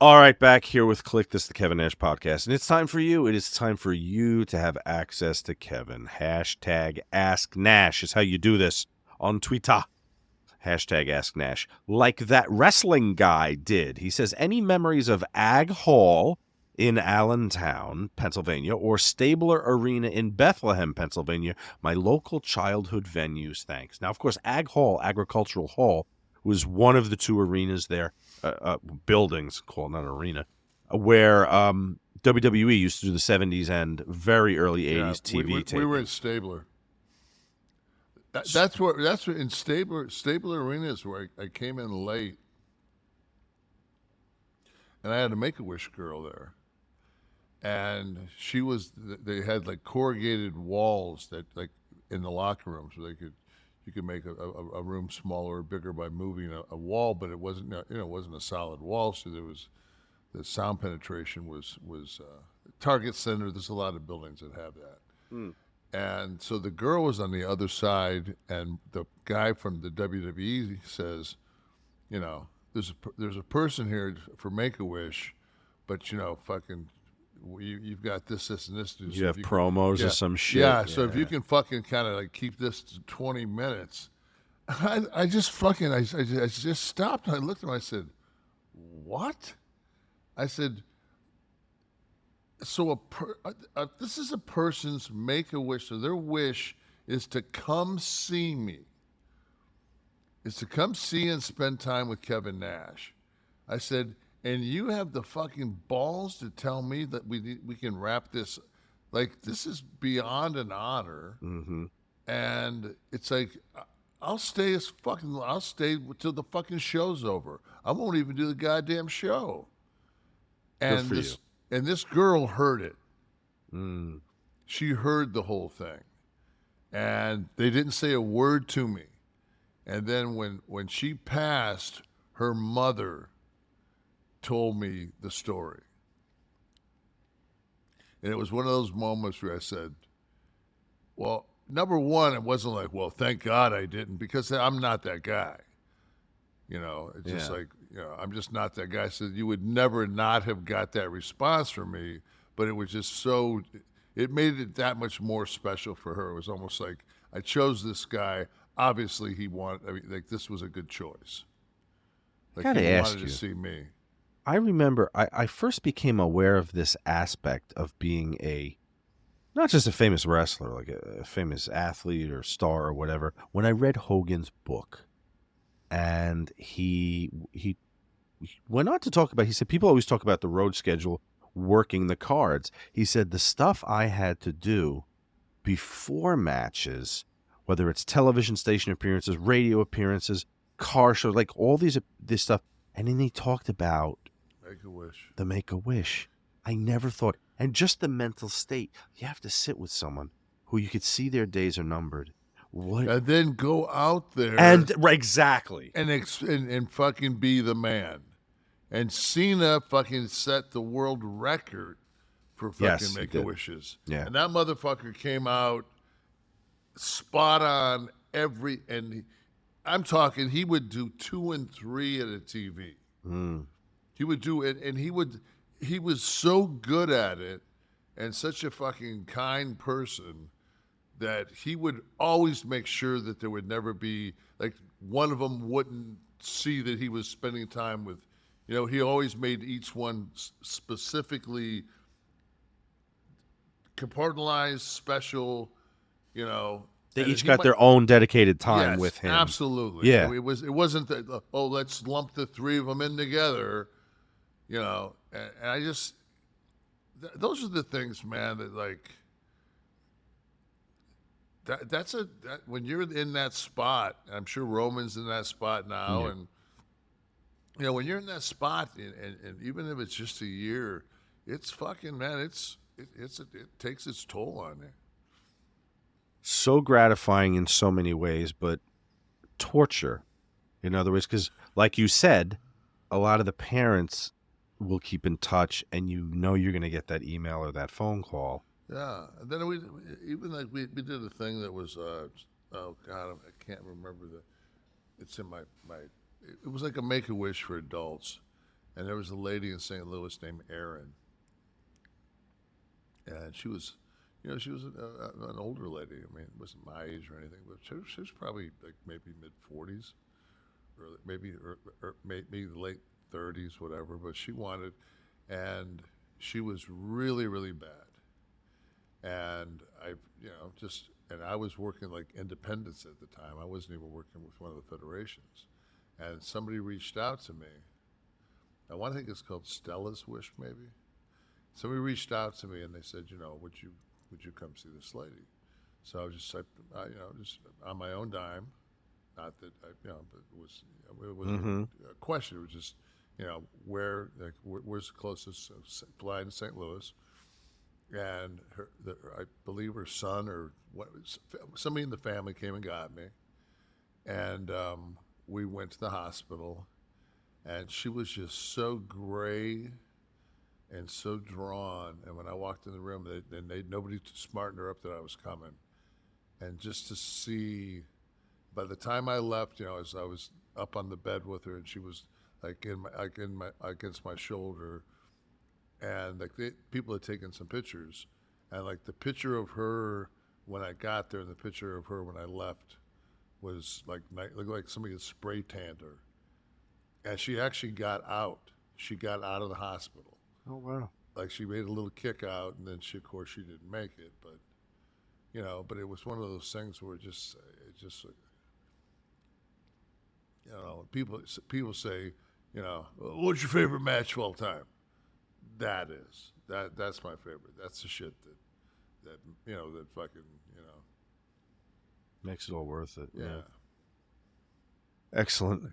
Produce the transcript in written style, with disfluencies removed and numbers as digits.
All right, back here with Kliq. This is the Kevin Nash podcast, and it's time for you. It is time for you to have access to Kevin. Hashtag Ask Nash is how you do this on Twitter. Hashtag Ask Nash. Like that wrestling guy did. He says, any memories of Ag Hall in Allentown, Pennsylvania, or Stabler Arena in Bethlehem, Pennsylvania, my local childhood venues, thanks. Now, of course, Ag Hall, Agricultural Hall, was one of the two arenas there, buildings, called not an arena, where WWE used to do the 70s and very early 80s TV taping. We were at Stabler. That's where in Stabler Arena is where I came in late, and I had a Make-A-Wish girl there, and they had like corrugated walls that like in the locker rooms where you could make a room smaller or bigger by moving a wall, but it wasn't it wasn't a solid wall, so the sound penetration was Target Center. There's a lot of buildings that have that. Mm. And so the girl was on the other side, and the guy from the WWE says, there's a person here for Make-A-Wish, but fucking, you've got this, and this. So you have promos or some shit. Yeah, so if you can fucking kind of like keep this to 20 minutes, I just stopped and I looked at him. I said, "What?" I said, so this is a person's Make-A-Wish. So their wish is to come see me. Is to come see and spend time with Kevin Nash. I said, and you have the fucking balls to tell me that we can wrap this. Like, this is beyond an honor. Mm-hmm. And it's like, I'll stay till the fucking show's over. I won't even do the goddamn show. And Good for you. And this girl heard it. Mm. She heard the whole thing. And they didn't say a word to me. And then when she passed, her mother told me the story. And it was one of those moments where I said, well, number one, it wasn't like, well, thank God I didn't, because I'm not that guy. It's just like, I'm just not that guy. So you would never not have got that response from me, but it was just it made it that much more special for her. It was almost like I chose this guy. Obviously this was a good choice. Like, I gotta ask wanted you, to see me. I remember I first became aware of this aspect of being not just a famous wrestler, like a famous athlete or star or whatever, when I read Hogan's book. And he went on to talk about, he said, people always talk about the road schedule, working the cards. He said, the stuff I had to do before matches, whether it's television station appearances, radio appearances, car shows, like all this stuff. And then he talked about Make-A-Wish. The Make-A-Wish. I never thought, and just the mental state. You have to sit with someone who you could see their days are numbered. What? And then go out there exactly and fucking be the man. And Cena fucking set the world record for fucking Make-A-Wishes. Yeah. And that motherfucker came out spot on and I'm talking, he would do 2 and 3 at a TV. Mm. He would do it, and he was so good at it and such a fucking kind person that he would always make sure that there would never be, like, one of them wouldn't see that he was spending time with, he always made each one specifically compartmentalized, special, They each got their own dedicated time with him. Absolutely. Yeah. It wasn't that, let's lump the three of them in together, and I just, those are the things, man, that like, that's when you're in that spot, I'm sure Roman's in that spot now, and when you're in that spot, and even if it's just a year, it's fucking, man, it takes its toll on you. So gratifying in so many ways, but torture in other ways, because like you said, a lot of the parents will keep in touch, and you're going to get that email or that phone call. Yeah, and then we did a thing that was oh God, I can't remember it's in my it was like a Make-A-Wish for adults, And there was a lady in St. Louis named Erin, and she was, she was an older lady. I mean, it wasn't my age or anything, but she was probably like maybe mid 40s, or maybe late 30s, whatever. But she wanted, and she was really, really bad. And and I was working like independence at the time. I wasn't even working with one of the federations. And somebody reached out to me. I want to think it's called Stella's Wish, maybe. Somebody reached out to me and they said, would you come see this lady? So I was just, just on my own dime. Not that but it wasn't Mm-hmm. a question. It was just, where's the closest fly in St. Louis? And I believe her son or somebody in the family came and got me, and we went to the hospital, and she was just so gray and so drawn. And when I walked in the room, nobody smartened her up that I was coming, and just to see, by the time I left, as I was up on the bed with her, and she was like in my against my shoulder, and like people had taken some pictures, and like the picture of her when I got there and the picture of her when I left was like looked like somebody had spray tanned her, and she actually got out. She got out of the hospital. Oh wow. Like she made a little kick out, and then of course she didn't make it, but but it was one of those things where people say, what's your favorite match of all time? That's my favorite. That's the shit that fucking Makes it all worth it. yeah. Excellent.